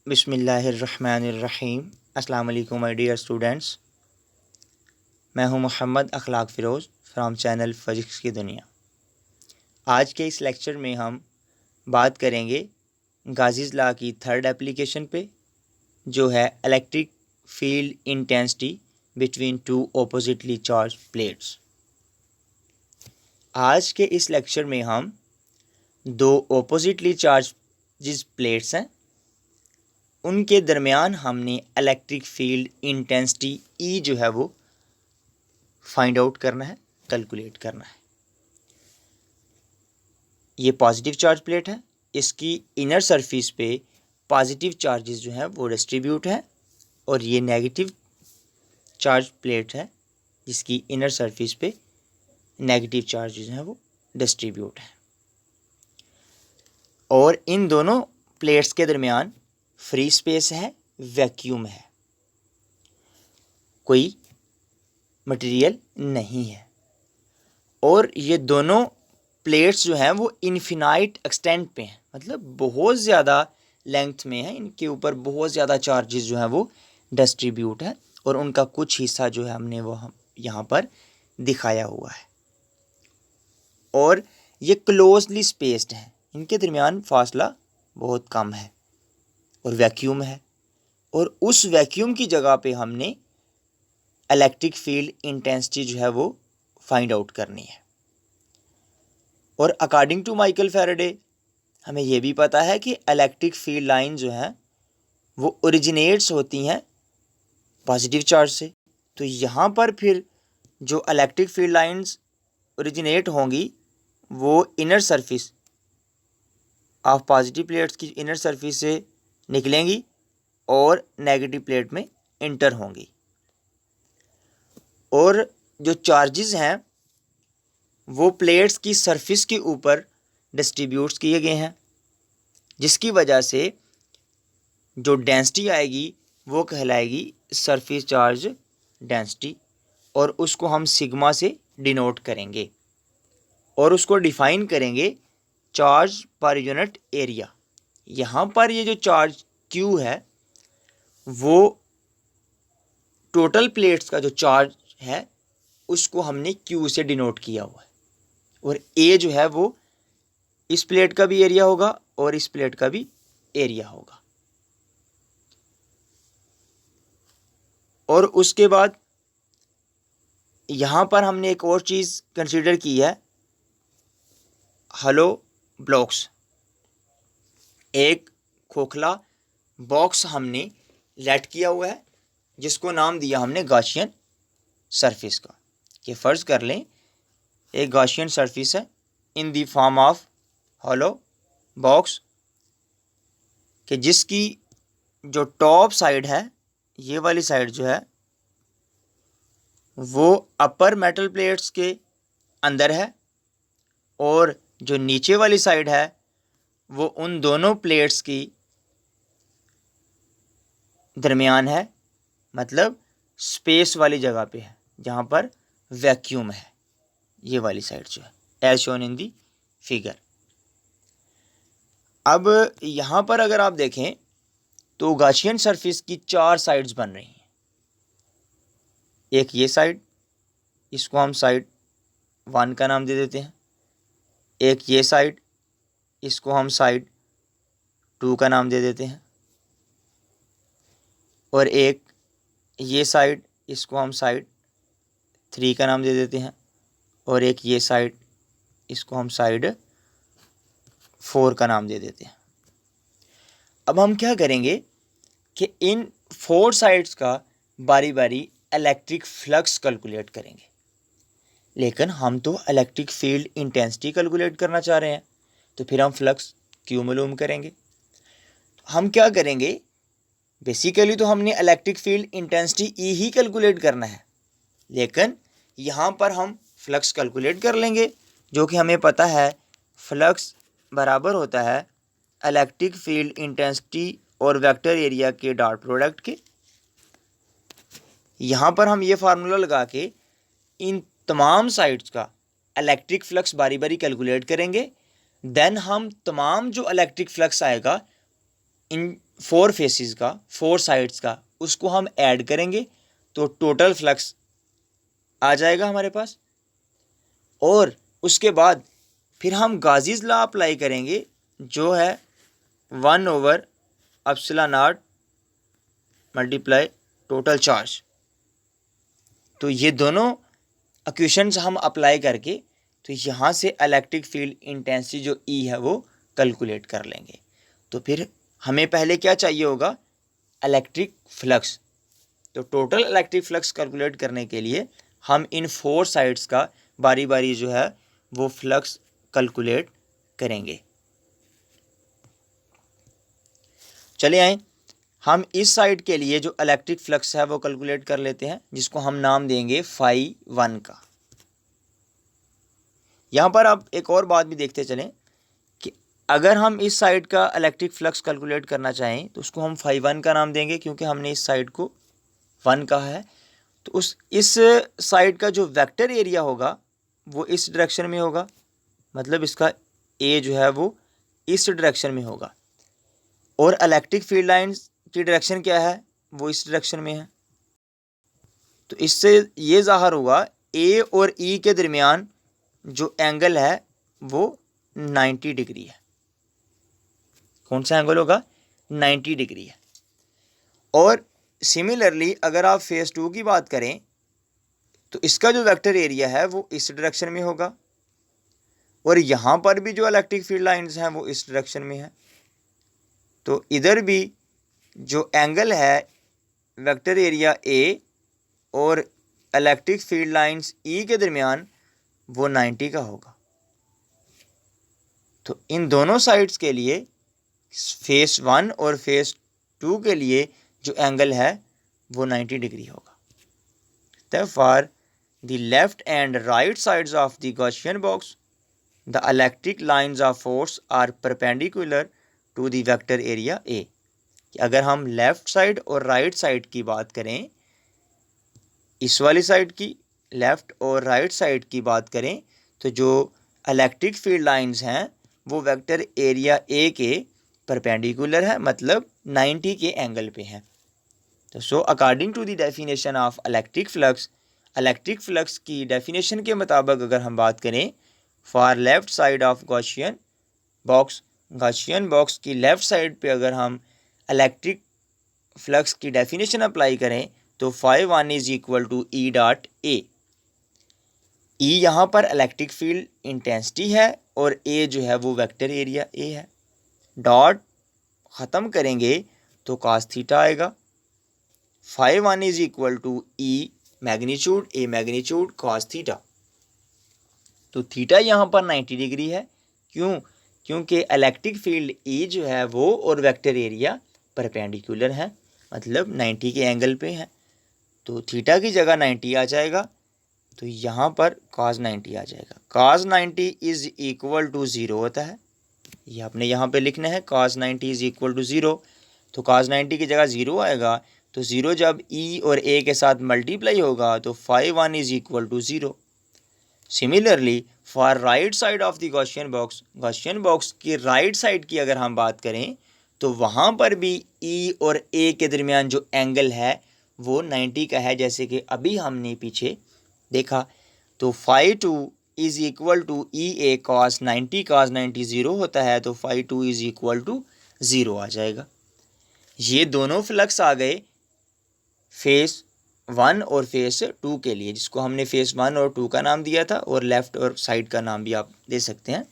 बिस्मिल्लाहिर्रहमानिर्रहीम। अस्सलाम वालेकुम माय डियर स्टूडेंट्स। मैं हूं मोहम्मद अखलाक फ़िरोज़ फ्रॉम चैनल फ़िज़िक्स की दुनिया। आज के इस लेक्चर में हम बात करेंगे गाज़ीज़ लॉ की थर्ड एप्लीकेशन पे, जो है electric field intensity between two oppositely charge plates. आज के इस लेक्चर में हम दो ऑपोजिटली चार्ज जिस प्लेट्स हैं उनके दरमियान हमने इलेक्ट्रिक फील्ड इंटेंसिटी ई जो है वो फाइंड आउट करना है, कैलकुलेट करना है। ये पॉजिटिव चार्ज प्लेट है, इसकी इनर सरफेस पे पॉजिटिव चार्जेस जो हैं वो डिस्ट्रीब्यूट है, और ये नेगेटिव चार्ज प्लेट है जिसकी इनर सरफेस पे नेगेटिव चार्जेस हैं वो डिस्ट्रीब्यूट है। और इन दोनों प्लेट्स के दरमियान फ्री स्पेस है, वैक्यूम है, कोई मटेरियल नहीं है। और ये दोनों प्लेट्स जो हैं वो इन्फिनाइट एक्सटेंट पे हैं, मतलब बहुत ज़्यादा लेंथ में है, इनके ऊपर बहुत ज़्यादा चार्जेस जो हैं वो डिस्ट्रीब्यूट है, और उनका कुछ हिस्सा जो है हमने वो हम यहाँ पर दिखाया हुआ है। और ये क्लोजली स्पेस्ड हैं, इनके दरमियान फासला बहुत कम है, और वैक्यूम है। और उस वैक्यूम की जगह पे हमने इलेक्ट्रिक फील्ड इंटेंसिटी जो है वो फाइंड आउट करनी है। और अकॉर्डिंग टू माइकल फैराडे हमें ये भी पता है कि इलेक्ट्रिक फील्ड लाइन जो है वो ओरिजिनेट्स होती हैं पॉजिटिव चार्ज से। तो यहाँ पर फिर जो इलेक्ट्रिक फील्ड लाइंस ओरिजिनेट होंगी वो inner surface of positive plates की इनर सरफेस से निकलेंगी और नेगेटिव प्लेट में इंटर होंगी। और जो चार्जेस हैं वो प्लेट्स की सरफेस के ऊपर डिस्ट्रीब्यूट किए गए हैं, जिसकी वजह से जो डेंसिटी आएगी वो कहलाएगी सरफेस चार्ज डेंसिटी, और उसको हम सिग्मा से डिनोट करेंगे, और उसको डिफाइन करेंगे चार्ज पर यूनिट एरिया। यहाँ पर ये जो चार्ज क्यू है वो टोटल प्लेट्स का जो चार्ज है उसको हमने क्यू से डिनोट किया हुआ है, और ए जो है वो इस प्लेट का भी एरिया होगा और इस प्लेट का भी एरिया होगा। और उसके बाद यहाँ पर हमने एक और चीज़ कंसीडर की है, हॉलो ब्लॉक्स। एक खोखला बॉक्स हमने लेट किया हुआ है जिसको नाम दिया हमने गॉसियन सरफेस का, कि फ़र्ज़ कर लें एक गॉसियन सरफेस है in the form of hollow box, कि जिसकी जो टॉप साइड है, ये वाली साइड जो है वो अपर मेटल प्लेट्स के अंदर है, और जो नीचे वाली साइड है वो उन दोनों प्लेट्स की दरमियान है, मतलब स्पेस वाली जगह पे है जहाँ पर वैक्यूम है। ये वाली साइड जो है as shown in the figure. अब यहाँ पर अगर आप देखें तो गॉसियन सरफेस की चार साइड्स बन रही हैं। एक ये साइड, इसको हम साइड 1 का नाम दे देते हैं। एक ये साइड, इसको हम साइड 2 का नाम दे देते हैं। और एक ये साइड, इसको हम साइड 3 का नाम दे देते हैं। और एक ये साइड, इसको हम साइड 4 का नाम दे देते हैं। अब हम क्या करेंगे कि इन 4 साइड्स का बारी बारी इलेक्ट्रिक फ्लक्स कैलकुलेट करेंगे, लेकिन हम तो इलेक्ट्रिक फील्ड इंटेंसिटी कैलकुलेट करना चाह रहे हैं, तो फिर हम फ्लक्स क्यों मालूम करेंगे। हम क्या करेंगे, बेसिकली तो हमने इलेक्ट्रिक फील्ड इंटेंसिटी ई ही कैलकुलेट करना है, लेकिन यहाँ पर हम फ्लक्स कैलकुलेट कर लेंगे, जो कि हमें पता है फ्लक्स बराबर होता है इलेक्ट्रिक फील्ड इंटेंसिटी और वेक्टर एरिया के डॉट प्रोडक्ट के। यहाँ पर हम ये फार्मूला लगा के इन तमाम साइड्स का इलेक्ट्रिक फ्लक्स बारी बारी कैलकुलेट करेंगे। देन हम तमाम जो इलेक्ट्रिक फ्लक्स आएगा इन 4 फेसेस का, 4 साइड्स का, उसको हम ऐड करेंगे तो टोटल फ्लक्स आ जाएगा हमारे पास। और उसके बाद फिर हम गाजीज़ लॉ अप्लाई करेंगे जो है 1/ε0 मल्टीप्लाई टोटल चार्ज। तो ये दोनों इक्वेशंस हम अप्लाई करके तो यहाँ से इलेक्ट्रिक फील्ड इंटेंसिटी जो ई है वो कैलकुलेट कर लेंगे। तो फिर हमें पहले क्या चाहिए होगा, इलेक्ट्रिक फ्लक्स। तो टोटल इलेक्ट्रिक फ्लक्स कैलकुलेट करने के लिए हम इन 4 साइड्स का बारी बारी जो है वो फ्लक्स कैलकुलेट करेंगे। चले आए, हम इस साइड के लिए जो इलेक्ट्रिक फ्लक्स है वो कैलकुलेट कर लेते हैं, जिसको हम नाम देंगे φ1 का। यहाँ पर आप एक और बात भी देखते चलें कि अगर हम इस साइड का इलेक्ट्रिक फ्लक्स कैलकुलेट करना चाहें तो उसको हम φ1 का नाम देंगे, क्योंकि हमने इस साइड को 1 कहा है। तो इस साइड का जो वेक्टर एरिया होगा वो इस डायरेक्शन में होगा, मतलब इसका ए जो है वो इस डायरेक्शन में होगा। और इलेक्ट्रिक फील्ड लाइंस की डायरेक्शन क्या है, वो इस डायरेक्शन में है। तो इससे ये ज़ाहिर हुआ ए और ई के दरमियान जो एंगल है वो 90 डिग्री है। कौन सा एंगल होगा, 90 डिग्री है। और सिमिलरली अगर आप फेज 2 की बात करें तो इसका जो वेक्टर एरिया है वो इस डायरेक्शन में होगा, और यहाँ पर भी जो इलेक्ट्रिक फील्ड लाइंस हैं वो इस डायरेक्शन में है। तो इधर भी जो एंगल है वेक्टर एरिया ए और इलेक्ट्रिक फील्ड लाइंस ई के दरमियान वो 90 का होगा। तो इन दोनों साइड्स के लिए फेस 1 और फेस 2 के लिए जो एंगल है वो 90 डिग्री होगा। Therefore, the left and right sides of the Gaussian box, the electric lines of force are perpendicular to the vector area A। कि अगर हम लेफ़्ट साइड और राइट साइड की बात करें, इस वाली साइड की लेफ़्ट और राइट साइड की बात करें, तो जो इलेक्ट्रिक फील्ड लाइंस हैं वो वेक्टर एरिया ए के परपेंडिकुलर है, मतलब 90 के एंगल पे हैं। तो so according to the definition of electric flux की डेफिनेशन के मुताबिक अगर हम बात करें, for left side of Gaussian box की लेफ़्ट साइड पे अगर हम इलेक्ट्रिक फ्लक्स की डेफिनेशन अप्लाई करें तो φ1 is equal to E dot A. E यहाँ पर इलेक्ट्रिक फील्ड इंटेंसिटी है और ए जो है वो वेक्टर एरिया ए है। डॉट ख़त्म करेंगे तो cos थीटा आएगा। φ1 is equal to E magnitude A magnitude cos theta. तो थीटा यहाँ पर 90 डिग्री है। क्यों? क्योंकि इलेक्ट्रिक फील्ड ई जो है वो और वेक्टर एरिया परपेंडिकुलर है, मतलब 90 के एंगल पे है। तो थीटा की जगह 90 आ जाएगा, तो यहाँ पर cos 90 आ जाएगा। cos 90 इज इक्वल टू 0 होता है, ये आपने यहाँ पे लिखना है, cos 90 इज इक्वल टू 0। तो cos 90 की जगह 0 आएगा, तो 0 जब e और a के साथ मल्टीप्लाई होगा तो φ1 is equal to 0। Similarly for right side of the Gaussian box की राइट साइड की अगर हम बात करें तो वहाँ पर भी e और a के दरमियान जो एंगल है वो 90 का है, जैसे कि अभी हमने पीछे देखा। तो φ2 is equal to E A cos 90 0 होता है, तो φ2 इज इक्वल टू 0 आ जाएगा। ये दोनों फ्लक्स आ गए फेस 1 और फेस 2 के लिए, जिसको हमने फेस 1 और 2 का नाम दिया था, और लेफ़्ट और साइड का नाम भी आप दे सकते हैं।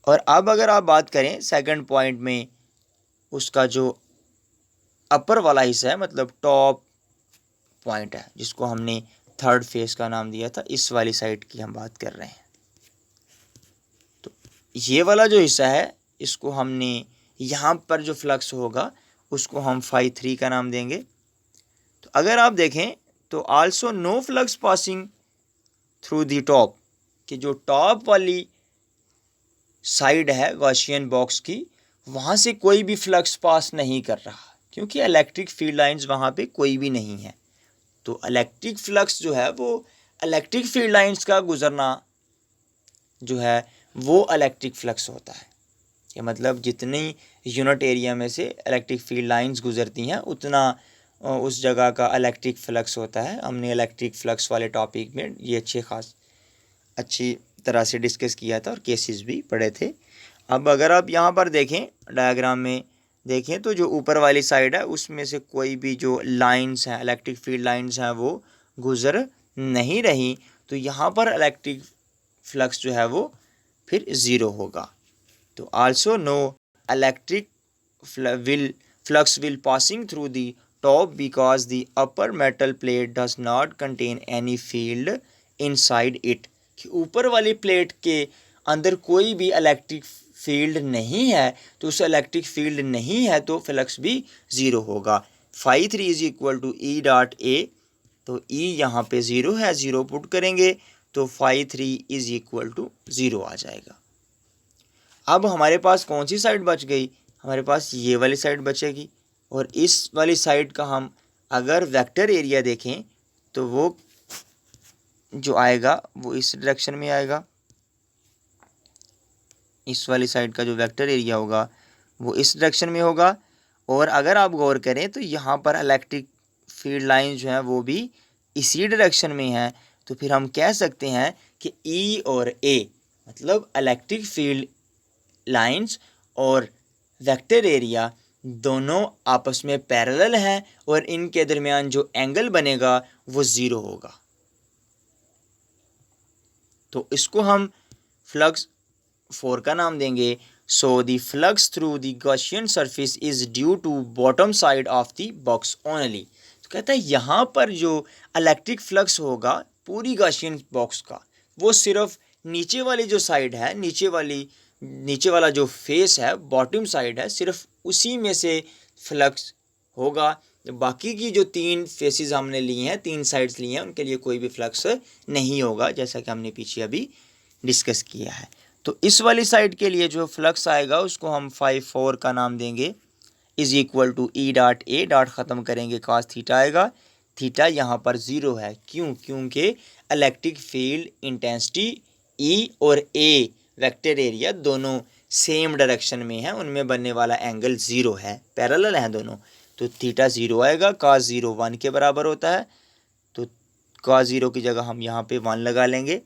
और अब अगर आप बात करें सेकंड पॉइंट में, उसका जो अपर वाला हिस्सा है, मतलब टॉप पॉइंट है, जिसको हमने थर्ड फेस का नाम दिया था, इस वाली साइड की हम बात कर रहे हैं। तो ये वाला जो हिस्सा है, इसको हमने यहाँ पर जो फ्लक्स होगा उसको हम φ3 का नाम देंगे। तो अगर आप देखें तो also no flux passing through the top, कि जो टॉप वाली साइड है गॉसियन बॉक्स की, वहाँ से कोई भी फ्लक्स पास नहीं कर रहा, क्योंकि इलेक्ट्रिक फील्ड लाइंस वहाँ पे कोई भी नहीं है। तो इलेक्ट्रिक फ्लक्स जो है वो इलेक्ट्रिक फील्ड लाइंस का गुजरना जो है वो इलेक्ट्रिक फ्लक्स होता है। कि मतलब जितनी यूनिट एरिया में से इलेक्ट्रिक फील्ड लाइंस गुजरती हैं उतना उस जगह का इलेक्ट्रिक फ्लक्स होता है। हमने इलेक्ट्रिक फ्लक्स वाले टॉपिक में ये अच्छी तरह से डिस्कस किया था और केसेस भी पढ़े थे। अब अगर आप यहाँ पर देखें, डायग्राम में देखें, तो जो ऊपर वाली साइड है उसमें से कोई भी जो लाइंस हैं, इलेक्ट्रिक फील्ड लाइंस हैं, वो गुजर नहीं रही, तो यहाँ पर इलेक्ट्रिक फ्लक्स जो है वो फिर ज़ीरो होगा। तो also no electric flux will passing through the top because the upper metal plate does not contain any field inside it, कि ऊपर वाली प्लेट के अंदर कोई भी इलेक्ट्रिक फील्ड नहीं है, तो उस इलेक्ट्रिक फील्ड नहीं है तो फ्लक्स भी ज़ीरो होगा। Phi 3 is equal to E dot A, तो ई यहाँ पे ज़ीरो है, ज़ीरो पुट करेंगे तो phi 3 is equal to zero आ जाएगा। अब हमारे पास कौन सी साइड बच गई? हमारे पास ये वाली साइड बचेगी, और इस वाली साइड का हम अगर वेक्टर एरिया देखें तो वो जो आएगा वो इस डायरेक्शन में आएगा। इस वाली साइड का जो वेक्टर एरिया होगा वो इस डायरेक्शन में होगा। और अगर आप गौर करें तो यहाँ पर इलेक्ट्रिक फील्ड लाइन जो है वो भी इसी डायरेक्शन में है, तो फिर हम कह सकते हैं कि ई और ए मतलब इलेक्ट्रिक फील्ड लाइंस और वेक्टर एरिया दोनों आपस में पैरेलल हैं और इनके दरमियान जो एंगल बनेगा वो ज़ीरो होगा। तो इसको हम फ्लक्स 4 का नाम देंगे। So the flux through the Gaussian surface is due to bottom side of the box only. तो कहता है यहाँ पर जो इलेक्ट्रिक फ्लक्स होगा पूरी गॉसियन बॉक्स का, वो सिर्फ नीचे वाली जो साइड है, नीचे वाला जो फेस है, बॉटम साइड है, सिर्फ उसी में से फ्लक्स होगा। बाकी की जो 3 फेसेस हमने लिए हैं, 3 साइड्स लिए हैं, उनके लिए कोई भी फ्लक्स नहीं होगा, जैसा कि हमने पीछे अभी डिस्कस किया है। तो इस वाली साइड के लिए जो फ्लक्स आएगा उसको हम 5/4 का नाम देंगे, is equal to E dot A, dot ख़त्म करेंगे cos थीटा आएगा। थीटा यहाँ पर ज़ीरो है, क्यों? क्योंकि इलेक्ट्रिक फील्ड इंटेंसिटी ई और ए वेक्टर एरिया दोनों सेम डायरेक्शन में है, उनमें बनने वाला एंगल ज़ीरो है, पैरेलल हैं दोनों, तो थीटा ज़ीरो आएगा। cos 0 1 के बराबर होता है, तो cos 0 की जगह हम यहाँ पे 1 लगा लेंगे।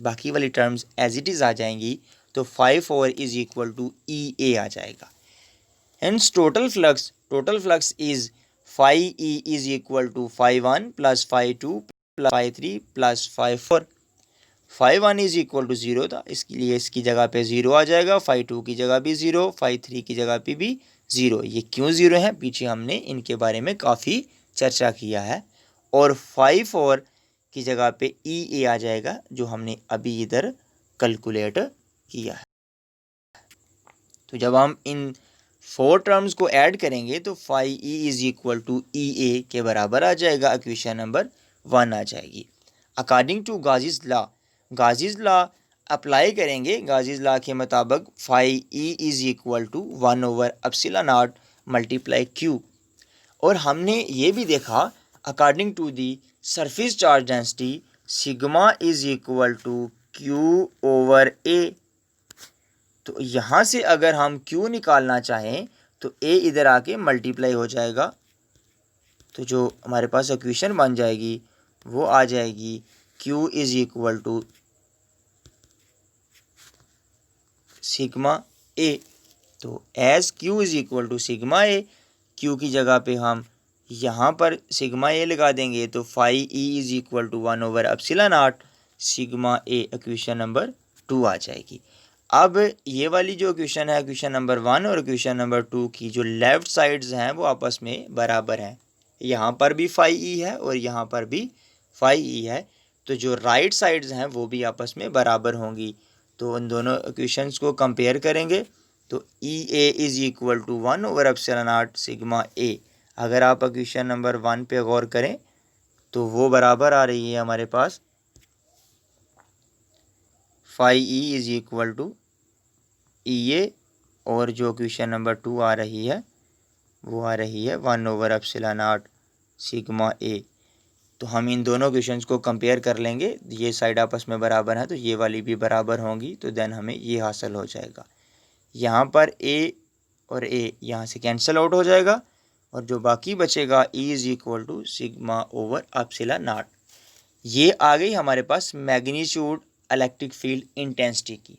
बाकी वाली टर्म्स एज इट इज़ आ जाएंगी, तो 5/4 is equal to E A आ जाएगा। Hence total flux is phi E is equal to phi 1 plus phi 2 plus phi 3 plus phi 4। Phi 1 is equal to zero था, इसके लिए इसकी जगह पे ज़ीरो आ जाएगा, फाई 2 की जगह भी ज़ीरो, फाई 3 की जगह पे भी ज़ीरो। ये क्यों ज़ीरो है, पीछे हमने इनके बारे में काफ़ी चर्चा किया है। और फाई 4 की जगह पे ई ए आ जाएगा, जो हमने अभी इधर कैलकुलेट किया है। तो जब हम इन 4 टर्म्स को ऐड करेंगे तो phi E is equal to E A के बराबर आ जाएगा, इक्वेशन नंबर 1 आ जाएगी। According to Gauss's law apply करेंगे। गाजीज लॉ के मुताबिक phi E is equal to 1/ε0 multiply Q. और हमने ये भी देखा according to the surface charge density sigma is equal to Q/A। तो यहाँ से अगर हम Q निकालना चाहें तो A इधर आके मल्टीप्लाई हो जाएगा, तो जो हमारे पास इक्वेशन बन जाएगी वो आ जाएगी Q is equal to sigma A. तो as Q is equal to sigma A, Q की जगह पे हम यहाँ पर सिग्मा ए लगा देंगे, तो phi E is equal to 1/ε0 sigma A, equation number 2 आ जाएगी। अब ये वाली जो इक्वेशन है, इक्वेशन नंबर 1 और इक्वेशन नंबर 2 की जो लेफ़्ट साइड्स हैं वो आपस में बराबर हैं। यहाँ पर भी फाई ई है और यहाँ पर भी फाई ई है, तो जो राइट साइड्स हैं वो भी आपस में बराबर होंगी। तो उन दोनों इक्वेशंस को कंपेयर करेंगे तो E A is equal to 1/ε0 sigma A. अगर आप इक्वेशन नंबर 1 पे गौर करें तो वो बराबर आ रही है हमारे पास phi E is equal to E A, और जो इक्वेशन नंबर 2 आ रही है वो आ रही है 1/ε0 सिग्मा ए। तो हम इन दोनों इक्वेशंस को कंपेयर कर लेंगे, ये साइड आपस में बराबर है तो ये वाली भी बराबर होंगी, तो देन हमें ये हासिल हो जाएगा। यहाँ पर ए और ए यहाँ से कैंसिल आउट हो जाएगा और जो बाकी बचेगा E is equal to sigma over epsilon naught. ये आ गई हमारे पास मैग्नीट्यूड इलेक्ट्रिक फील्ड इंटेंसिटी की।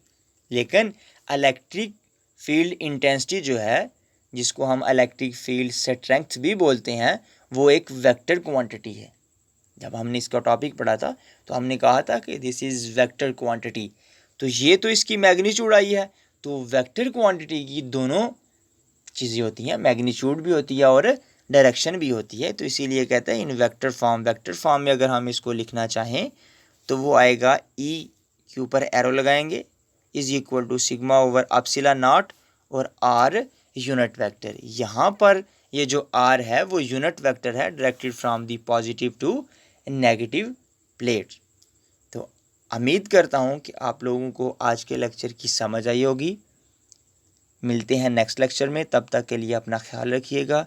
लेकिन इलेक्ट्रिक फील्ड इंटेंसिटी जो है, जिसको हम इलेक्ट्रिक फील्ड स्ट्रेंथ भी बोलते हैं, वो एक वेक्टर क्वांटिटी है। जब हमने इसका टॉपिक पढ़ा था तो हमने कहा था कि दिस इज़ वेक्टर क्वांटिटी। तो ये तो इसकी मैग्नीट्यूड आई है, तो वेक्टर क्वांटिटी की दोनों चीज़ें होती हैं, मैग्नीट्यूड भी होती है और डायरेक्शन भी होती है। तो इसीलिए कहते हैं इन वेक्टर फॉर्म में अगर हम इसको लिखना चाहें तो वो आएगा ई के ऊपर एरो लगाएंगे is equal to sigma over epsilon naught और आर यूनिट वेक्टर। यहाँ पर ये जो आर है वो यूनिट वेक्टर है directed from the positive to negative plate. तो उम्मीद करता हूँ कि आप लोगों को आज के लेक्चर की समझ आई होगी। मिलते हैं नेक्स्ट लेक्चर में, तब तक के लिए अपना ख्याल रखिएगा।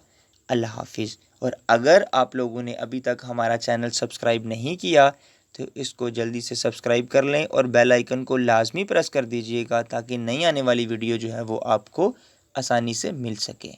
अल्लाह हाफिज़। और अगर आप लोगों ने अभी तक हमारा चैनल सब्सक्राइब नहीं किया तो इसको जल्दी से सब्सक्राइब कर लें और बेल आइकन को लाजमी प्रेस कर दीजिएगा ताकि नई आने वाली वीडियो जो है वो आपको आसानी से मिल सके।